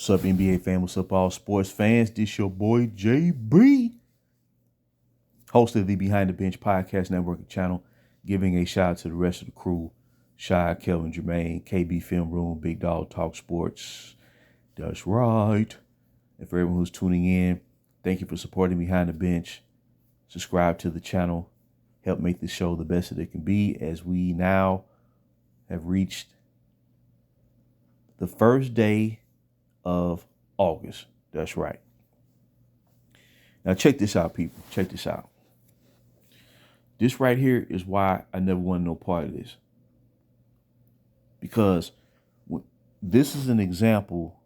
What's up, NBA fans? What's up, all sports fans? This your boy, JB, host of the Behind the Bench Podcast Network channel, giving a shout out to the rest of the crew, Shy, Kelvin, Jermaine, KB Film Room, Big Dog Talk Sports. That's right. And for everyone who's tuning in, thank you for supporting Behind the Bench. Subscribe to the channel. Help make the show the best that it can be, as we now have reached the first day of August. That's right. Now check this out, people. Check this out. This right here is why I never want no part of this. Because this is an example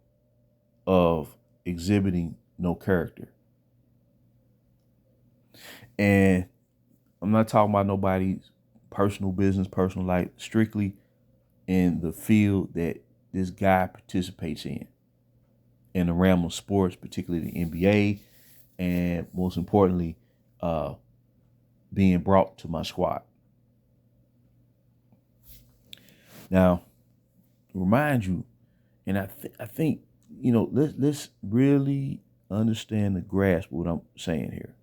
of exhibiting no character. And I'm not talking about nobody's personal business, personal life, strictly in the field that this guy participates in the realm of sports, particularly the NBA, and most importantly, being brought to my squad. Now, remind you, and I think let's really understand and grasp what I'm saying here.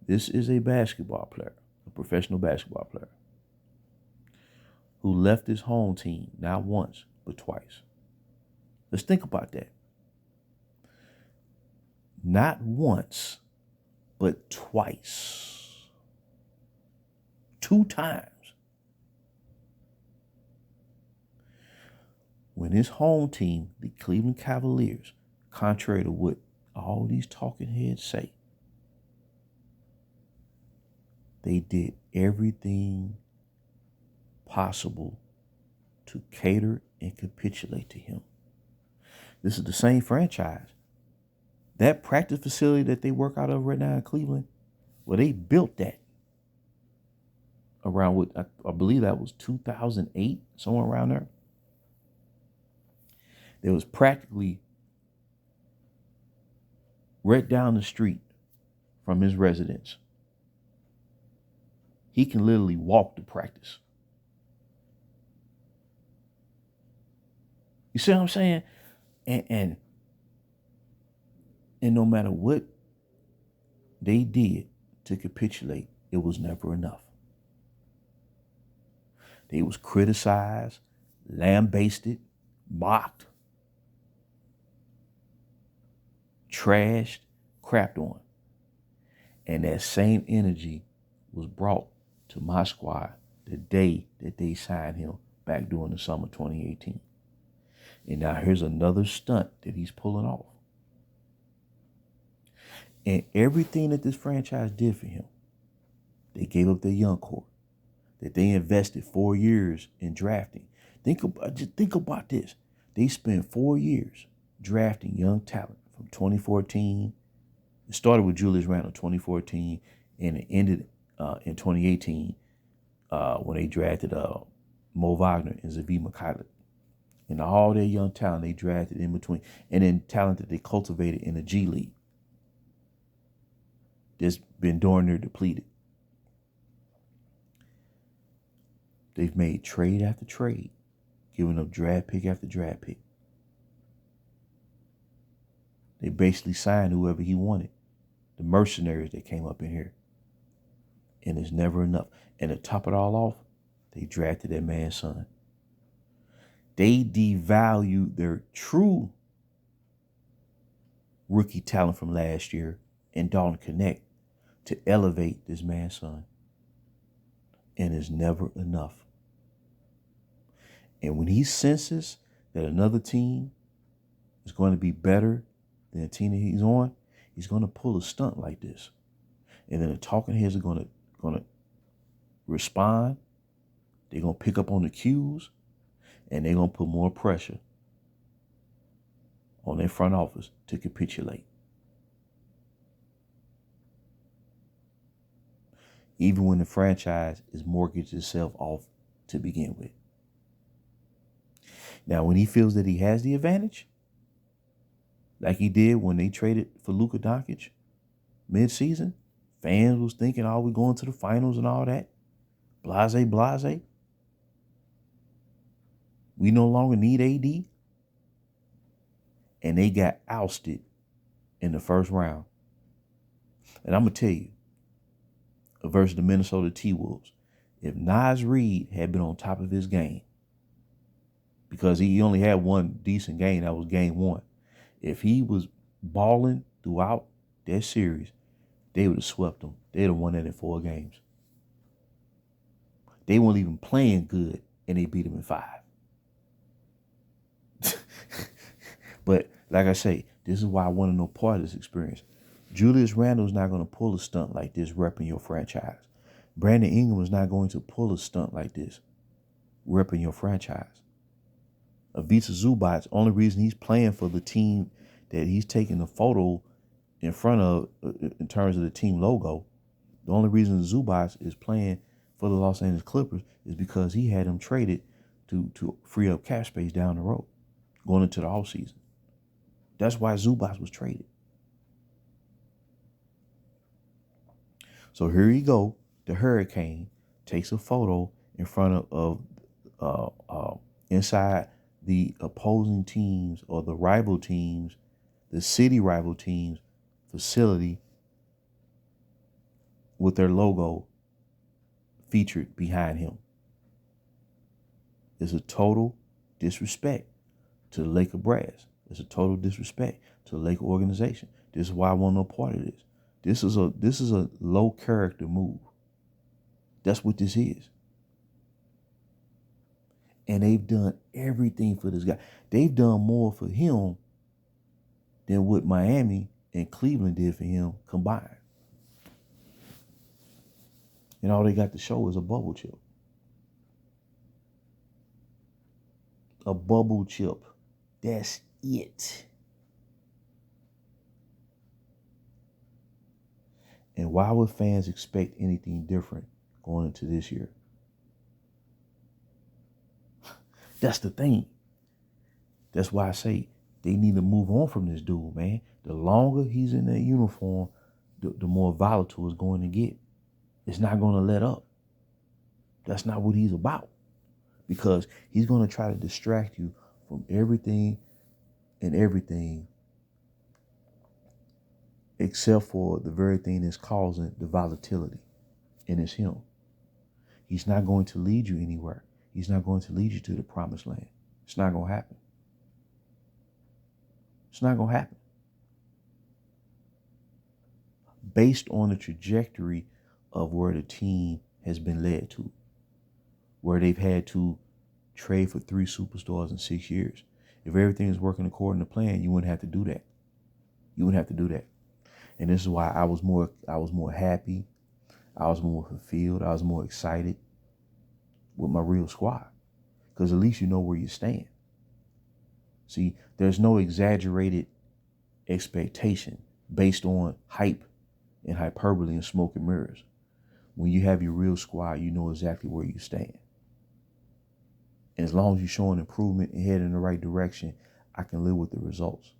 This is a basketball player, a professional basketball player, who left his home team not once but twice. Let's think about that. Not once, but twice. 2 times. When his home team, the Cleveland Cavaliers, contrary to what all these talking heads say, they did everything possible to cater and capitulate to him. This is the same franchise. That practice facility that they work out of right now in Cleveland, well, they built that around what I believe that was 2008, somewhere around there. There was practically right down the street from his residence. He can literally walk to practice. You see what I'm saying? And no matter what they did to capitulate, it was never enough. They was criticized, lambasted, mocked, trashed, crapped on. And that same energy was brought to my squad the day that they signed him back during the summer 2018. And now here's another stunt that he's pulling off. And everything that this franchise did for him, they gave up their young core, that they invested 4 years in drafting. Think about this. They spent 4 years drafting young talent from 2014. It started with Julius Randle 2014, and it ended in 2018 when they drafted Mo Wagner and Xavier McCullough. And all their young talent they drafted in between, and then talent that they cultivated in the G League. That's been darn near depleted. They've made trade after trade, giving up draft pick after draft pick. They basically signed whoever he wanted. The mercenaries that came up in here. And it's never enough. And to top it all off, they drafted that man's son. They devalued their true rookie talent from last year in Dalton Connect to elevate this man's son. And it's never enough. And when he senses that another team is going to be better than the team that he's on, he's going to pull a stunt like this. And then the talking heads are going to respond. They're going to pick up on the cues, and they're going to put more pressure on their front office to capitulate. Even when the franchise is mortgaged itself off to begin with. Now, when he feels that he has the advantage, like he did when they traded for Luka Doncic mid-season, fans was thinking, oh, we're going to the finals and all that. Blase, blase. We no longer need AD. and they got ousted in the first round. And I'm going to tell you, versus the Minnesota T-Wolves, if Naz Reid had been on top of his game, because he only had one decent game, that was game one. If he was balling throughout that series, they would have swept them. They'd have won that in 4 games. They weren't even playing good, and they beat them in 5. But like I say, this is why I want to know part of this experience. Julius Randle's not going to pull a stunt like this repping your franchise. Brandon Ingram is not going to pull a stunt like this repping your franchise. Ivica Zubac, only reason he's playing for the team that he's taking the photo in front of in terms of the team logo, the only reason Zubac is playing for the Los Angeles Clippers is because he had him traded to free up cap space down the road going into the offseason. That's why Zubac was traded. So here you go. The Hurricane takes a photo in front of inside the opposing teams or the rival teams, the city rival teams facility with their logo featured behind him. It's a total disrespect to the Laker brass. It's a total disrespect to the Laker organization. This is why I want no part of this. This is a low character move. That's what this is. And they've done everything for this guy. They've done more for him than what Miami and Cleveland did for him combined. And all they got to show is a bubble chip. A bubble chip. That's it. And why would fans expect anything different going into this year? That's the thing. That's why I say they need to move on from this dude, man. The longer he's in that uniform, the more volatile it's going to get. It's not going to let up. That's not what he's about. Because he's going to try to distract you from everything and everything except for the very thing that's causing the volatility. And it's him. He's not going to lead you anywhere. He's not going to lead you to the promised land. It's not going to happen. It's not going to happen. Based on the trajectory of where the team has been led to, where they've had to trade for 3 superstars in 6 years. If everything is working according to plan, you wouldn't have to do that. You wouldn't have to do that. And this is why I was more happy. I was more fulfilled. I was more excited with my real squad. Because at least you know where you stand. See, there's no exaggerated expectation based on hype and hyperbole and smoke and mirrors. When you have your real squad, you know exactly where you stand. And as long as you're showing improvement and heading in the right direction, I can live with the results.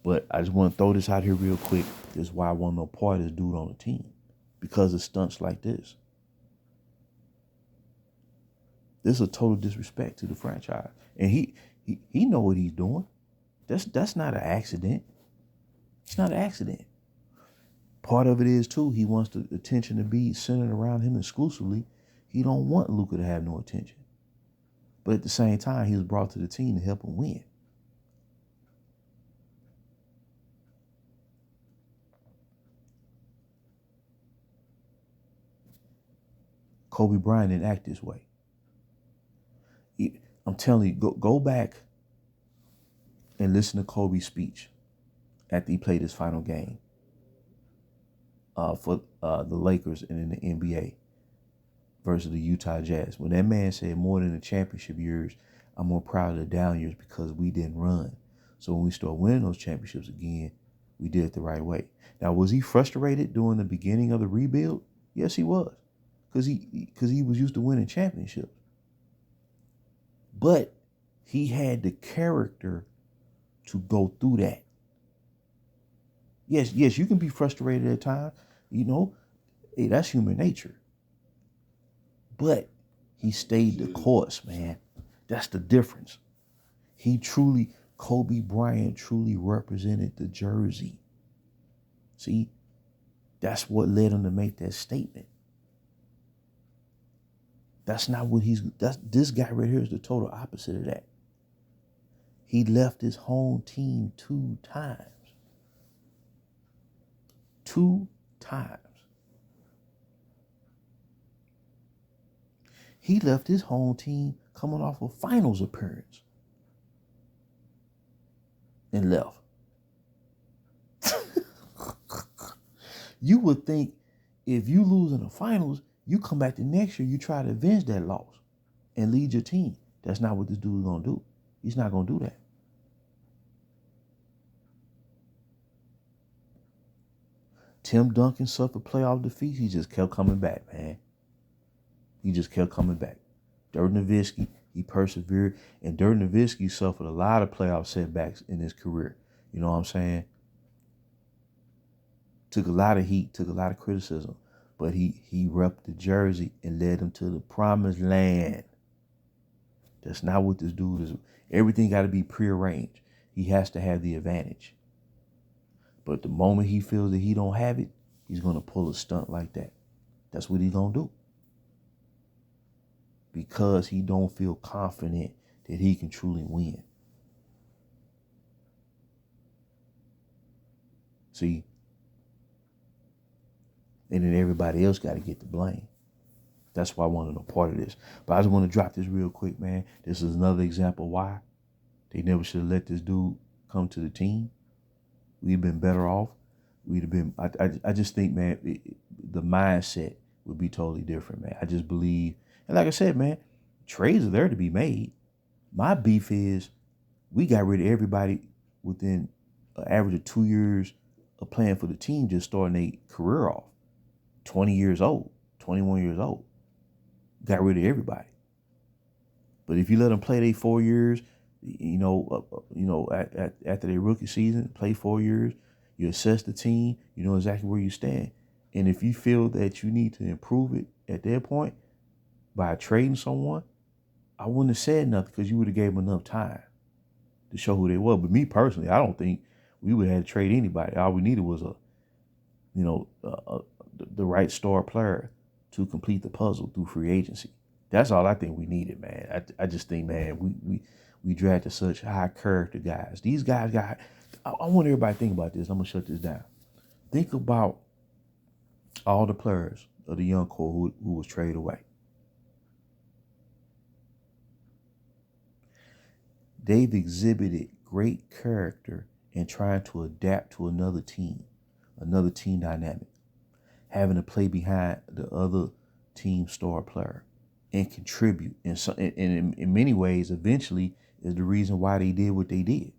But I just want to throw this out here real quick. This is why I want no part of this dude on the team. Because of stunts like this. This is a total disrespect to the franchise. And he know what he's doing. That's not an accident. It's not an accident. Part of it is, too, he wants the attention to be centered around him exclusively. He don't want Luka to have no attention. But at the same time, he was brought to the team to help him win. Kobe Bryant didn't act this way. I'm telling you, go back and listen to Kobe's speech after he played his final game for the Lakers and in the NBA versus the Utah Jazz. When that man said more than the championship years, I'm more proud of the down years because we didn't run. So when we start winning those championships again, we did it the right way. Now, was he frustrated during the beginning of the rebuild? Yes, he was. Because he was used to winning championships. But he had the character to go through that. Yes, you can be frustrated at times. You know, hey, that's human nature. But he stayed the course, man. That's the difference. Kobe Bryant truly represented the jersey. See, that's what led him to make that statement. This guy right here is the total opposite of that. He left his home team 2 times. 2 times. He left his home team coming off a finals appearance and left. You would think if you lose in the finals, you come back the next year, you try to avenge that loss and lead your team. That's not what this dude is going to do. He's not going to do that. Tim Duncan suffered playoff defeats. He just kept coming back, man. He just kept coming back. Dirk Nowitzki, he persevered. And Dirk Nowitzki suffered a lot of playoff setbacks in his career. You know what I'm saying? Took a lot of heat, took a lot of criticism. But he repped the jersey and led them to the promised land. That's not what this dude is. Everything got to be prearranged. He has to have the advantage. But the moment he feels that he don't have it, he's going to pull a stunt like that. That's what he's going to do. Because he don't feel confident that he can truly win. See? And then everybody else got to get the blame. That's why I want to know part of this. But I just want to drop this real quick, man. This is another example why they never should have let this dude come to the team. We'd been better off. We'd have been, I just think, man, the mindset would be totally different, man. I just believe, and like I said, man, trades are there to be made. My beef is we got rid of everybody within an average of 2 years of playing for the team, just starting their career off. 20 years old, 21 years old. Got rid of everybody. But if you let them play their 4 years, after their rookie season, play 4 years, you assess the team, you know exactly where you stand. And if you feel that you need to improve it at that point by trading someone, I wouldn't have said nothing because you would have gave them enough time to show who they were. But me personally, I don't think we would have had to trade anybody. All we needed was the right star player to complete the puzzle through free agency. That's all I think we needed, man. I just think, man, we drafted such high character guys. These guys got, I want everybody to think about this. I'm going to shut this down. Think about all the players of the young core who was traded away. They've exhibited great character in trying to adapt to another team dynamic, having to play behind the other team star player and contribute. And in many ways, eventually, is the reason why they did what they did.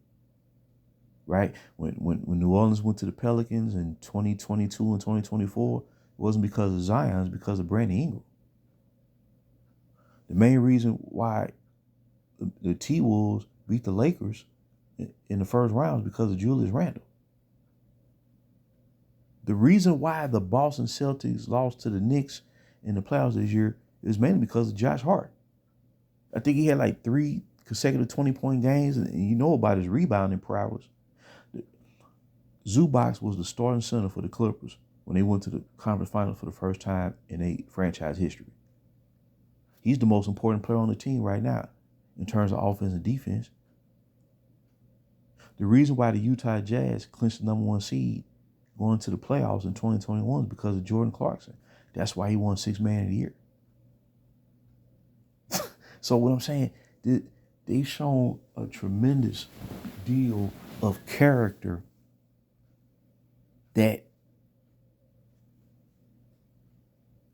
Right? When New Orleans went to the Pelicans in 2022 and 2024, it wasn't because of Zion, it was because of Brandon Ingram. The main reason why the T-Wolves beat the Lakers in the first round is because of Julius Randle. The reason why the Boston Celtics lost to the Knicks in the playoffs this year is mainly because of Josh Hart. I think he had like 3 consecutive 20-point games, and you know about his rebounding prowess. Zubac was the starting center for the Clippers when they went to the conference finals for the first time in their franchise history. He's the most important player on the team right now in terms of offense and defense. The reason why the Utah Jazz clinched the number 1 seed going to the playoffs in 2021 is because of Jordan Clarkson. That's why he won 6th Man of the Year. So what I'm saying, they've shown a tremendous deal of character that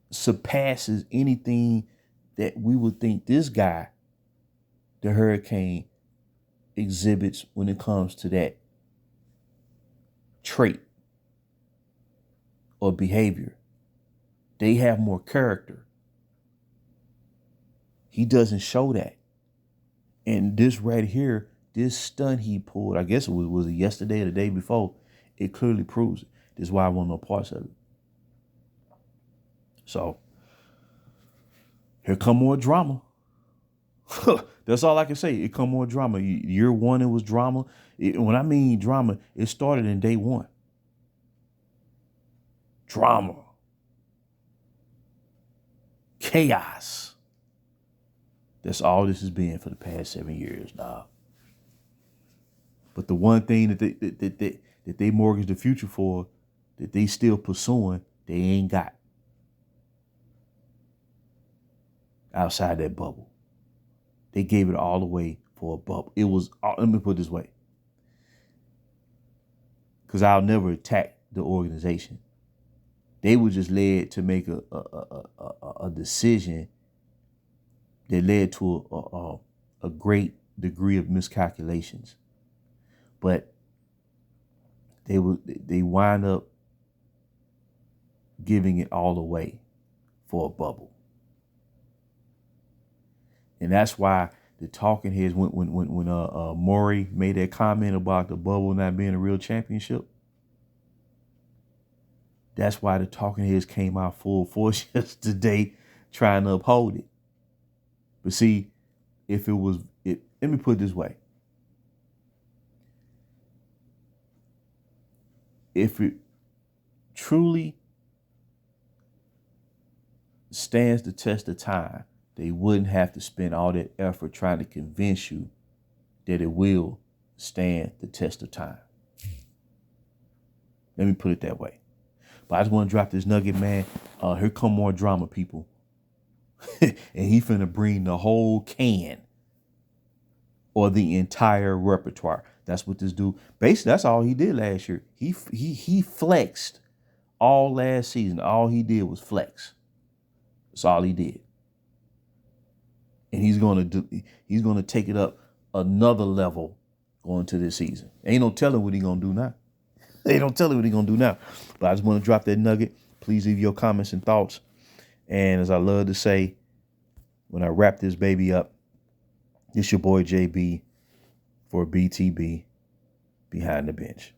surpasses anything that we would think this guy, the Hurricane, exhibits when it comes to that trait or behavior. They have more character. He doesn't show that. And this right here, this stunt he pulled, I guess it was it yesterday or the day before, it clearly proves it. This is why I want no parts of it. So, here come more drama. That's all I can say. It come more drama. Year one, it was drama. When I mean drama, it started in day one. Drama. Chaos. That's all this has been for the past 7 years, dog. But the one thing that they mortgaged the future for, that they still pursuing, they ain't got outside that bubble. They gave it all away for a bubble. It was, let me put it this way, because I'll never attack the organization. They were just led to make a decision that led to a great degree of miscalculations. But they wind up giving it all away for a bubble. And that's why the talking heads, when Maury made that comment about the bubble not being a real championship, that's why the talking heads came out full force yesterday trying to uphold it. But see, let me put it this way. If it truly stands the test of time, they wouldn't have to spend all that effort trying to convince you that it will stand the test of time. Let me put it that way. But I just want to drop this nugget, man. Here come more drama, people. And he finna bring the whole can or the entire repertoire. That's what this dude, basically, that's all he did last year. He flexed all last season. All he did was flex. That's all he did. And he's gonna take it up another level going to this season. Ain't no telling what he's gonna do now. Ain't no telling what he's gonna do now. But I just want to drop that nugget. Please leave your comments and thoughts. And as I love to say, when I wrap this baby up, it's your boy JB for BTB Behind the Bench.